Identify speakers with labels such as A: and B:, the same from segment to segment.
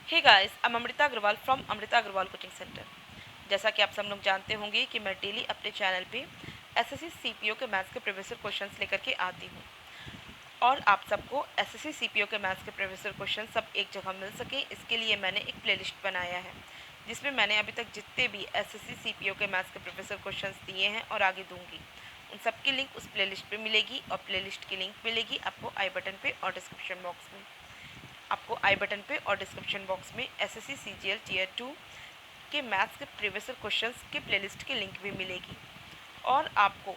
A: Hey guys, I am Amrita Agarwal from Amrita Agarwal coaching centre. जैसा कि आप सब लोग जानते होंगे कि मैं डेली अपने चैनल पे एसएससी सीपीओ के मैथ्स के प्रीवियस क्वेश्चंस लेकर के आती हूँ और आप सबको एसएससी सीपीओ के मैथ्स के प्रीवियस क्वेश्चन सब एक जगह मिल सके, इसके लिए मैंने एक प्लेलिस्ट बनाया है जिसमें मैंने अभी तक जितने भी एसएससी सीपीओ के मैथ्स के प्रीवियस क्वेश्चंस दिए हैं और आगे दूंगी, उन सब की लिंक उस प्लेलिस्ट पे मिलेगी और प्लेलिस्ट की लिंक मिलेगी आपको आई बटन पे और डिस्क्रिप्शन बॉक्स में। आपको आई बटन पे और डिस्क्रिप्शन बॉक्स में एसएससी सीजीएल टीयर 2 के मैथ्स के प्रीवियस क्वेश्चंस के प्लेलिस्ट की लिंक भी मिलेगी और आपको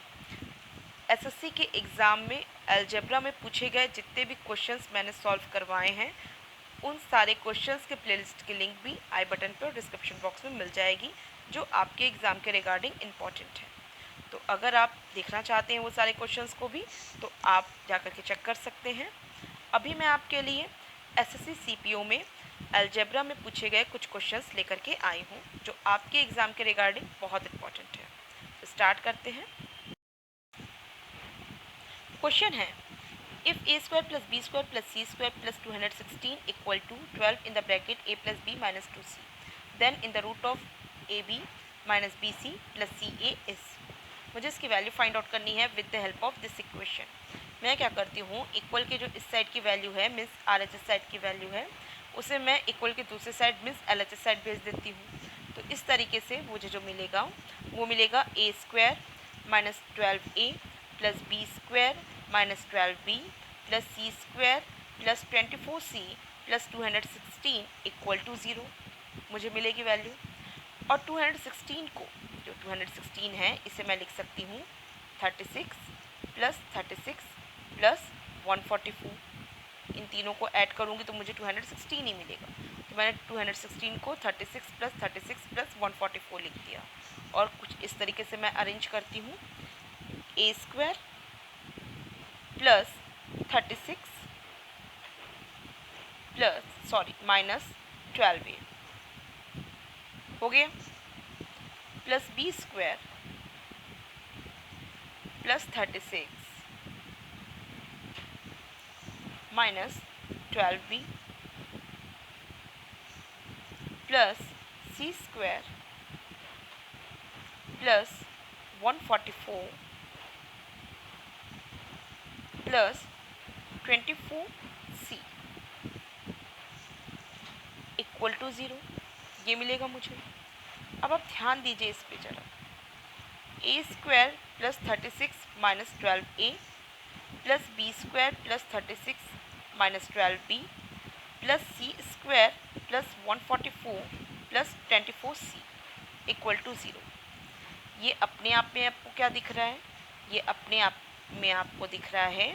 A: एसएससी के एग्ज़ाम में अलजेब्रा में पूछे गए जितने भी क्वेश्चंस मैंने सॉल्व करवाए हैं उन सारे क्वेश्चंस के प्लेलिस्ट की लिंक भी आई बटन पे और डिस्क्रिप्शन बॉक्स में मिल जाएगी, जो आपके एग्ज़ाम के रिगार्डिंग इम्पॉर्टेंट है। तो अगर आप देखना चाहते हैं वो सारे क्वेश्चंस को भी तो आप जाकर के चेक कर सकते हैं। अभी मैं आपके लिए एसएससी सीपीओ में अलजेब्रा में पूछे गए कुछ क्वेश्चंस लेकर के आई हूँ जो आपके एग्ज़ाम के रिगार्डिंग बहुत इंपॉर्टेंट है। तो स्टार्ट करते हैं। क्वेश्चन है, if A square plus B square plus C square plus 216 equal to 12 in the bracket A plus B minus 2c, then in the root of A B minus B C plus C A is. मुझे इसकी value find out करनी है with the help of this equation. मैं क्या करती हूँ, equal के जो इस साइड की वैल्यू है means R H S side की वैल्यू है उसे मैं इक्वल के दूसरे side means L H S side भेज देती हूँ। तो इस तरीके से मुझे जो मिलेगा वो मिलेगा A square minus 12a plus B square minus 12b plus C square plus 24c plus 216 equal to 0 मुझे मिलेगी वैल्यू। और 216 को, जो 216 है इसे मैं लिख सकती हूँ 36 प्लस 36 प्लस 144। इन तीनों को ऐड करूँगी तो मुझे 216 ही मिलेगा। तो मैंने 216 को 36 प्लस 144 लिख दिया और कुछ इस तरीके से मैं अरेंज करती हूँ। A square plus 36 plus minus 12a हो गया, plus B square plus 36 minus 12b plus C square plus 144 plus 24c equal to 0, ये मिलेगा मुझे। अब आप ध्यान दीजिए इस पे जरा, A square plus 36 minus 12a plus B square plus 36 minus 12b plus C square plus 144 plus 24c equal to 0। ये अपने आप में आपको क्या दिख रहा है, ये अपने आप में आपको दिख रहा है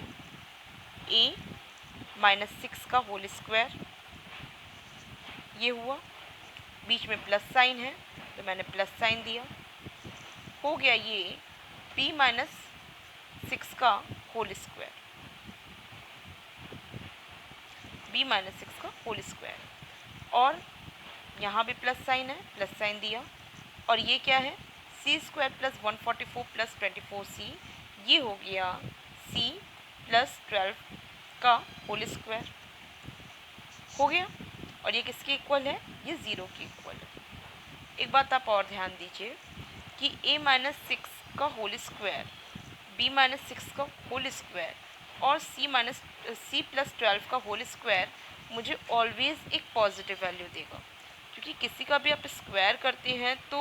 A: a माइनस 6 का होल स्क्वायर, ये हुआ, बीच में प्लस साइन है तो मैंने प्लस साइन दिया, हो गया ये b माइनस 6 का होल स्क्वायर, b माइनस 6 का होल स्क्वायर। और यहाँ भी प्लस साइन है, प्लस साइन दिया, और ये क्या है सी स्क्वायर प्लस 144 प्लस 24c, ये हो गया c प्लस 12 का होल स्क्वायर, हो गया। और ये किसके इक्वल है, ये 0 के इक्वल है। एक बात आप और ध्यान दीजिए कि a माइनस 6 का होल स्क्वायर, b माइनस 6 का होल स्क्वायर और c प्लस 12 का होल स्क्वायर मुझे ऑलवेज एक पॉजिटिव वैल्यू देगा, क्योंकि किसी का भी आप स्क्वायर करते हैं तो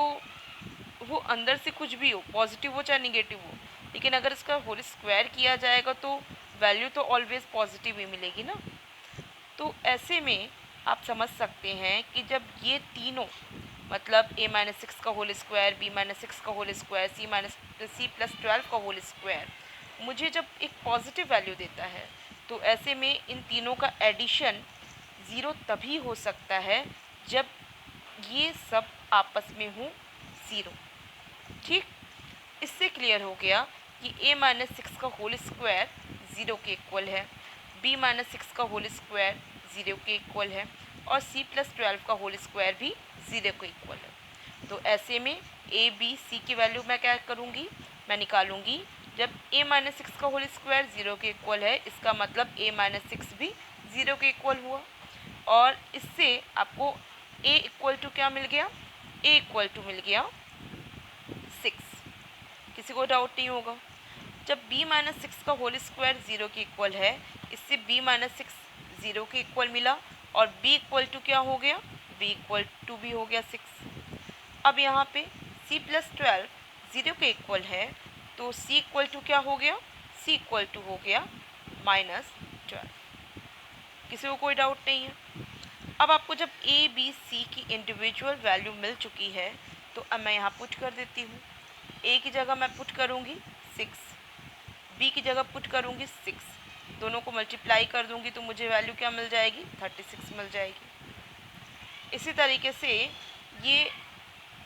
A: वो अंदर से कुछ भी हो, पॉजिटिव हो चाहे निगेटिव हो, लेकिन अगर इसका होल स्क्वायर किया जाएगा तो वैल्यू तो ऑलवेज पॉजिटिव ही मिलेगी ना। तो ऐसे में आप समझ सकते हैं कि जब ये तीनों मतलब a माइनस 6 का होल स्क्वायर, b माइनस 6 का होल स्क्वायर, c प्लस 12 का होल स्क्वायर मुझे जब एक पॉजिटिव वैल्यू देता है तो ऐसे में इन तीनों का एडिशन 0 तभी हो सकता है जब ये सब आपस में हो 0। ठीक, इससे क्लियर हो गया कि a माइनस 6 का होल स्क्वायर 0 के इक्वल है, b माइनस 6 का होल स्क्वायर 0 के इक्वल है और c प्लस 12 का होल स्क्वायर भी 0 के इक्वल है। तो ऐसे में a b c की वैल्यू मैं क्या करूँगी, मैं निकालूंगी। जब a माइनस 6 का होल स्क्वायर 0 के इक्वल है, इसका मतलब a माइनस 6 भी 0 के इक्वल हुआ। और इससे आपको a इक्वल टू क्या मिल गया, a इक्वल टू मिल गया 6। किसी को डाउट नहीं होगा। जब b माइनस 6 का होल स्क्वायर 0 के इक्वल है, इससे b माइनस 6 0 के इक्वल मिला और b इक्वल टू क्या हो गया, b इक्वल टू भी हो गया 6। अब यहाँ पे c प्लस 12 0 के इक्वल है, तो c इक्वल टू क्या हो गया, c इक्वल टू हो गया -12। किसी को कोई डाउट नहीं है। अब आपको जब a b c की इंडिविजुअल वैल्यू मिल चुकी है, तो अब मैं यहाँ पुट कर देती हूँ। a की जगह मैं पुट करूँगी 6, b की जगह पुट करूँगी 6, दोनों को मल्टीप्लाई कर दूँगी तो मुझे वैल्यू क्या मिल जाएगी, 36 मिल जाएगी। इसी तरीके से ये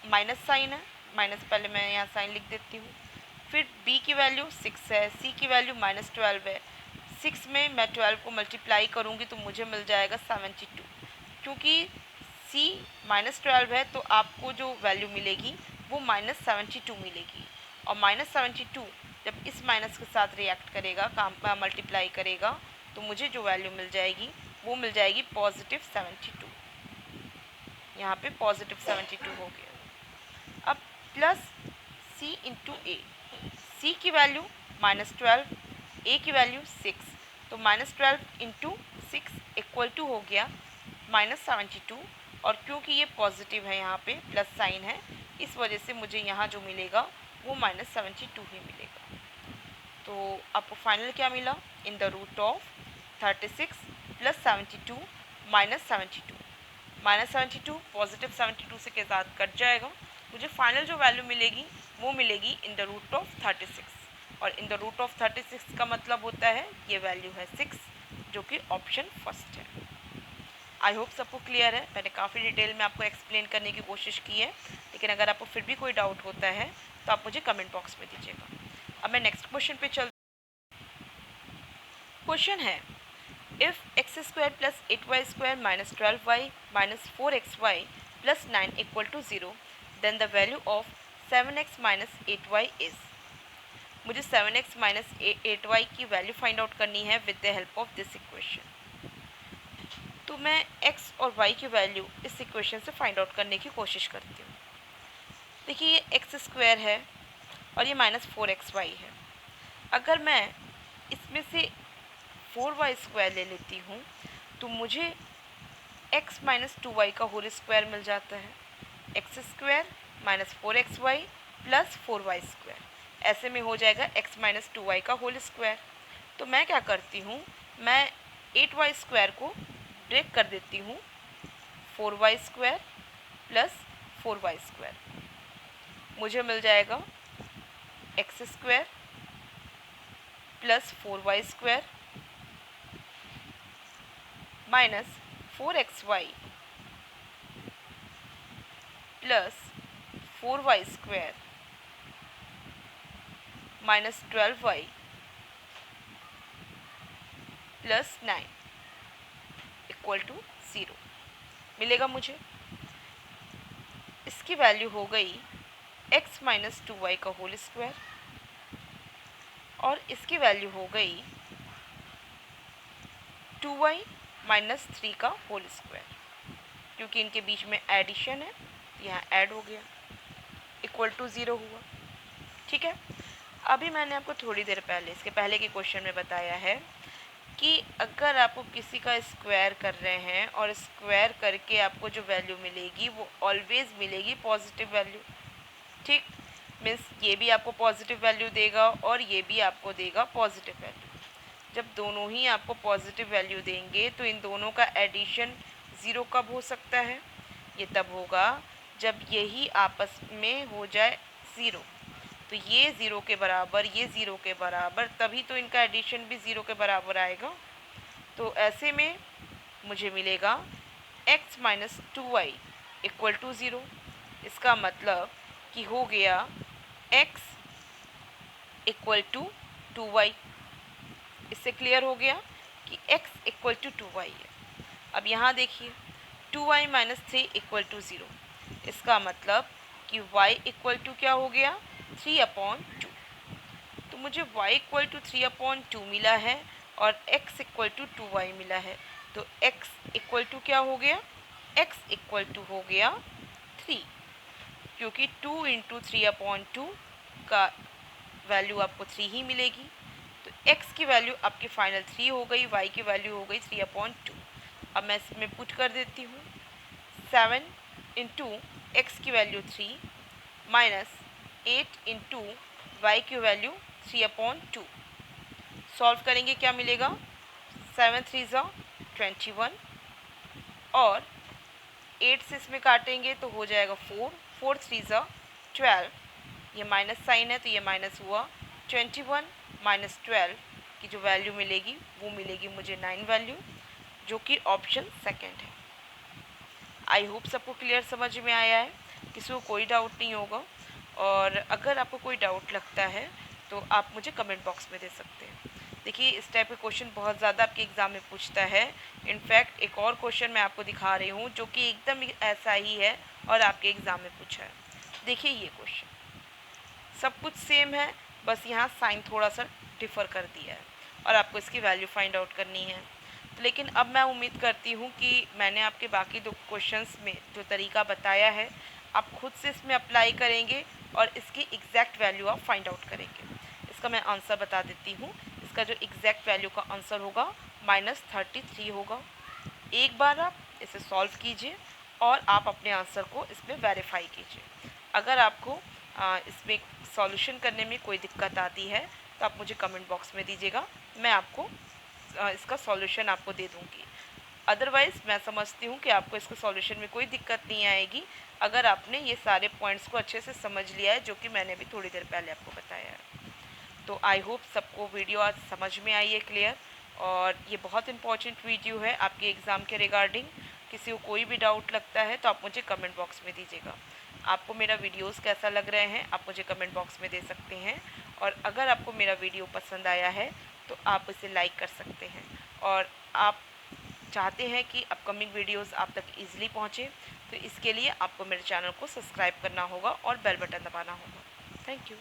A: माइनस साइन है, माइनस पहले मैं यहाँ साइन लिख देती हूँ। फिर b की वैल्यू 6 है, c की वैल्यू -12 है। 6 में मैं 12 को मल्टीप्लाई करूँगी तो मुझे मिल जाएगा 72। क्योंकि c -12 है तो आपको जो वैल्यू मिलेगी वो -72 मिलेगी, और -72 जब इस माइनस के साथ रिएक्ट करेगा, मल्टीप्लाई करेगा, तो मुझे जो वैल्यू मिल जाएगी वो मिल जाएगी +72। यहाँ पे +72 हो गया। अब प्लस c इंटू ए, c की वैल्यू -12, a की वैल्यू 6, तो -12 इंटू 6 इक्वल टू हो गया -72। और क्योंकि ये पॉजिटिव है, यहाँ पे प्लस साइन है, इस वजह से मुझे यहाँ जो मिलेगा वो -72 ही मिलेगा। तो आपको फाइनल क्या मिला, in the root of 36 + 72 -72। -72 positive 72 से के साथ कट जाएगा। मुझे फाइनल जो वैल्यू मिलेगी वो मिलेगी इन द रूट ऑफ 36, और इन द रूट ऑफ 36 का मतलब होता है ये वैल्यू है 6, जो कि ऑप्शन फर्स्ट है। आई होप सबको क्लियर है। मैंने काफ़ी डिटेल में आपको एक्सप्लेन करने की कोशिश की है, लेकिन अगर आपको फिर भी कोई डाउट होता है तो आप मुझे कमेंट बॉक्स में दीजिएगा। अब मैं नेक्स्ट क्वेश्चन पे चल। क्वेश्चन है, if x² + 8y² - 12y - 4xy + 9 = 0, then the value of 7x - 8y is. मुझे 7x - 8y की वैल्यू फाइंड आउट करनी है with the help of this equation. तो मैं x और y की वैल्यू इस इक्वेशन से फाइंड आउट करने की कोशिश करती हूँ। देखिए ये x² है और ये -4xy है। अगर मैं इसमें से 4y² ले लेती हूँ तो मुझे x - 2y का होल स्क्वायर मिल जाता है। x² - 4xy + 4y², ऐसे में हो जाएगा x - 2y का होल स्क्वायर। तो मैं क्या करती हूँ, मैं 8y² को ब्रेक कर देती हूँ 4y² + 4y²। मुझे मिल जाएगा x² + 4y² - 4xy + 4y² - 12y + 9 = 0 मिलेगा मुझे। इसकी वैल्यू हो गई x - 2y का होल स्क्वायर, और इसकी वैल्यू हो गई 2y - 3 का होल स्क्वायर। क्योंकि इनके बीच में एडिशन है, यहाँ ऐड हो गया, = 0 हुआ। ठीक है। अभी मैंने आपको थोड़ी देर पहले, इसके पहले के क्वेश्चन में बताया है कि अगर आपको किसी का स्क्वायर कर रहे हैं और स्क्वायर करके आपको जो वैल्यू मिलेगी वो ऑलवेज मिलेगी पॉजिटिव वैल्यू। ठीक, मीन्स ये भी आपको पॉजिटिव वैल्यू देगा और ये भी आपको देगा पॉजिटिव वैल्यू। जब दोनों ही आपको पॉजिटिव वैल्यू देंगे तो इन दोनों का एडिशन 0 कब हो सकता है, ये तब होगा जब यही आपस में हो जाए 0। तो ये 0 के बराबर, ये 0 के बराबर, तभी तो इनका एडिशन भी 0 के बराबर आएगा। तो ऐसे में मुझे मिलेगा x - 2y = 0। इसका मतलब कि हो गया x = 2y। इससे क्लियर हो गया कि x = 2y है। अब यहाँ देखिए 2y - 3 = 0। इसका मतलब कि y = क्या हो गया, 3/2। तो मुझे y = 3/2 मिला है और x = 2y मिला है। तो x इक्वल टू क्या हो गया, x इक्वल टू हो गया 3, क्योंकि 2 इंटू 3/2 का वैल्यू आपको 3 ही मिलेगी। तो x की वैल्यू आपकी फाइनल 3 हो गई, y की वैल्यू हो गई 3/2। अब मैं इसमें पुट कर देती हूँ 7 इंटू एक्स की वैल्यू 3 माइनस 8 इंटू वाई की वैल्यू 3/2। सॉल्व करेंगे क्या मिलेगा, 7 3 21 और 8 से इसमें काटेंगे तो हो जाएगा 4, 4 3 12, ये माइनस साइन है तो ये माइनस हुआ। 21 माइनस 12 की जो वैल्यू मिलेगी वो मिलेगी मुझे 9 वैल्यू, जो कि ऑप्शन सेकंड है। आई होप सबको क्लियर समझ में आया है, किसी को कोई डाउट नहीं होगा। और अगर आपको कोई डाउट लगता है तो आप मुझे कमेंट बॉक्स में दे सकते हैं। देखिए इस टाइप के क्वेश्चन बहुत ज़्यादा आपके एग्ज़ाम में पूछता है। इनफैक्ट एक और क्वेश्चन मैं आपको दिखा रही हूँ जो कि एकदम ऐसा ही है और आपके एग्ज़ाम में पूछा है। देखिए ये क्वेश्चन सब कुछ सेम है, बस यहाँ साइन थोड़ा सा डिफ़र कर दिया है और आपको इसकी वैल्यू फाइंड आउट करनी है। लेकिन अब मैं उम्मीद करती हूँ कि मैंने आपके बाकी दो क्वेश्चंस में जो तरीका बताया है आप खुद से इसमें अप्लाई करेंगे और इसकी एग्जैक्ट वैल्यू आप फाइंड आउट करेंगे। इसका मैं आंसर बता देती हूँ। इसका जो एग्जैक्ट वैल्यू का आंसर होगा -33 होगा। एक बार आप इसे सॉल्व कीजिए और आप अपने आंसर को इसमें वेरीफाई कीजिए। अगर आपको इसमें सॉल्यूशन करने में कोई दिक्कत आती है तो आप मुझे कमेंट बॉक्स में दीजिएगा, मैं आपको इसका सॉल्यूशन आपको दे दूँगी। अदरवाइज़ मैं समझती हूँ कि आपको इसके सॉल्यूशन में कोई दिक्कत नहीं आएगी अगर आपने ये सारे पॉइंट्स को अच्छे से समझ लिया है, जो कि मैंने भी थोड़ी देर पहले आपको बताया है। तो आई होप सबको वीडियो आज समझ में आई है क्लियर, और ये बहुत इंपॉर्टेंट वीडियो है आपके एग्ज़ाम के रिगार्डिंग। किसी को कोई भी डाउट लगता है तो आप मुझे कमेंट बॉक्स में दीजिएगा। आपको मेरा वीडियोस कैसा लग रहे हैं आप मुझे कमेंट बॉक्स में दे सकते हैं, और अगर आपको मेरा वीडियो पसंद आया है तो आप इसे लाइक कर सकते हैं, और आप चाहते हैं कि अपकमिंग वीडियोस आप तक ईजिली पहुँचे तो इसके लिए आपको मेरे चैनल को सब्सक्राइब करना होगा और बेल बटन दबाना होगा। Thank you.